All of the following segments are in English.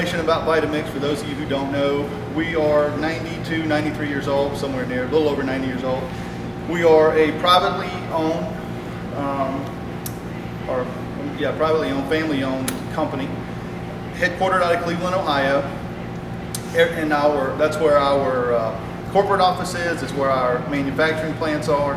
information about Vitamix for those of you who don't know. We are 92, 93 years old, somewhere near, a little over 90 years old. We are a privately owned, family-owned company, headquartered out of Cleveland, Ohio. And that's where our corporate office is. It's where our manufacturing plants are.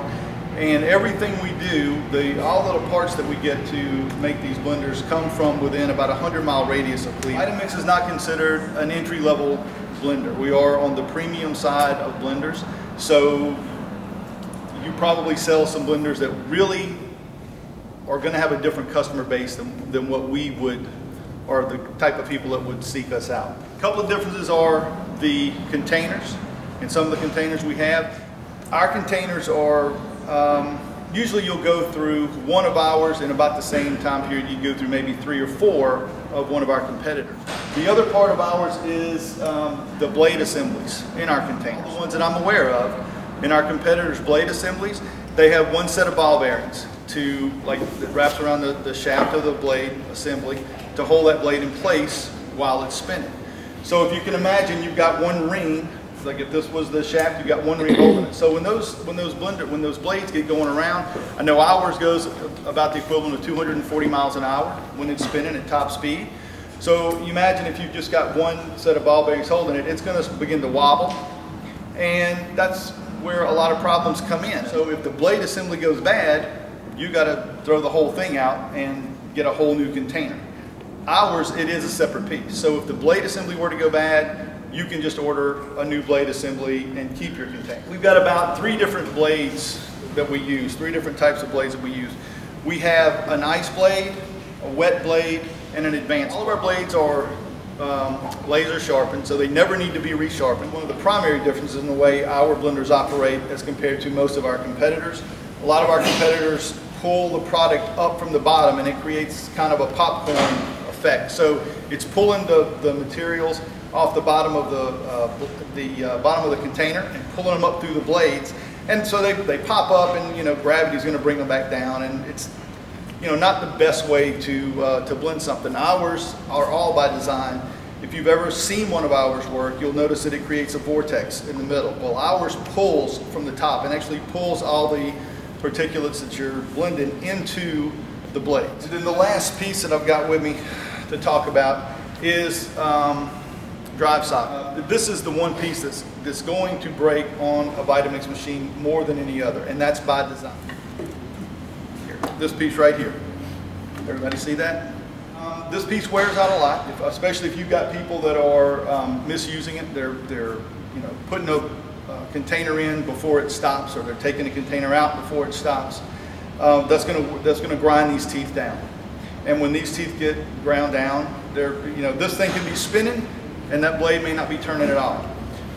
And everything we do, all little parts that we get to make these blenders come from within about a 100-mile radius of Cleveland. Vitamix is not considered an entry-level blender. We are on the premium side of blenders. So you probably sell some blenders that really are going to have a different customer base than what we would, or the type of people that would seek us out. A couple of differences are the containers. In some of the containers we have, our containers are usually you'll go through one of ours in about the same time period you go through maybe 3 or 4 of one of our competitors. The other part of ours is the blade assemblies in our containers. The ones that I'm aware of in our competitors' blade assemblies, they have one set of ball bearings that wraps around the shaft of the blade assembly to hold that blade in place while it's spinning. So if you can imagine, you've got one ring. Like if this was the shaft, you've got one ring holding it. So when those blades get going around, I know ours goes about the equivalent of 240 miles an hour when it's spinning at top speed. So you imagine if you've just got one set of ball bearings holding it, it's going to begin to wobble, and that's where a lot of problems come in. So if the blade assembly goes bad, you got to throw the whole thing out and get a whole new container. Ours, it is a separate piece. So if the blade assembly were to go bad, you can just order a new blade assembly and keep your container. We've got about 3 different blades that we use, 3 different types of blades that we use. We have an ice blade, a wet blade, and an advanced. All of our blades are laser sharpened, so they never need to be resharpened. One of the primary differences in the way our blenders operate as compared to most of our competitors. A lot of our competitors pull the product up from the bottom, and it creates kind of a popcorn effect. So it's pulling the materials off the bottom of the container and pulling them up through the blades, and so they pop up, and gravity's going to bring them back down, and it's not the best way to blend something. Ours are all by design. If you've ever seen one of ours work, you'll notice that it creates a vortex in the middle. Well, ours pulls from the top and actually pulls all the particulates that you're blending into the blades. And then the last piece that I've got with me to talk about is drive socket. This is the one piece that's going to break on a Vitamix machine more than any other, and that's by design. Here, this piece right here. Everybody see that? This piece wears out a lot, especially if you've got people that are misusing it. They're putting a container in before it stops, or they're taking a container out before it stops. That's going to grind these teeth down. And when these teeth get ground down, this thing can be spinning, and that blade may not be turning at all.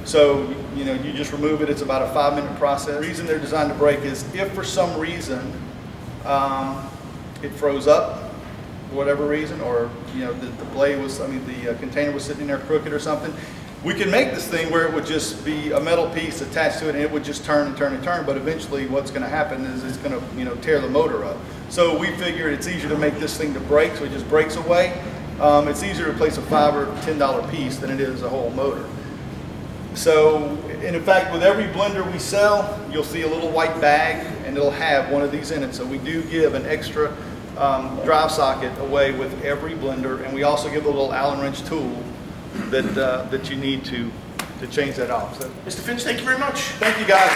So, you just remove it. It's about a 5-minute process. The reason they're designed to break is if for some reason it froze up, for whatever reason, or the container was sitting there crooked or something, we can make this thing where it would just be a metal piece attached to it, and it would just turn and turn and turn. But eventually, what's going to happen is it's going to tear the motor up. So we figured it's easier to make this thing to break, so it just breaks away. It's easier to replace a $5 or $10 piece than it is a whole motor. So, and in fact, with every blender we sell, you'll see a little white bag, and it'll have one of these in it. So we do give an extra drive socket away with every blender, and we also give a little Allen wrench tool that you need to change that off. So, Mr. Finch, thank you very much. Thank you guys.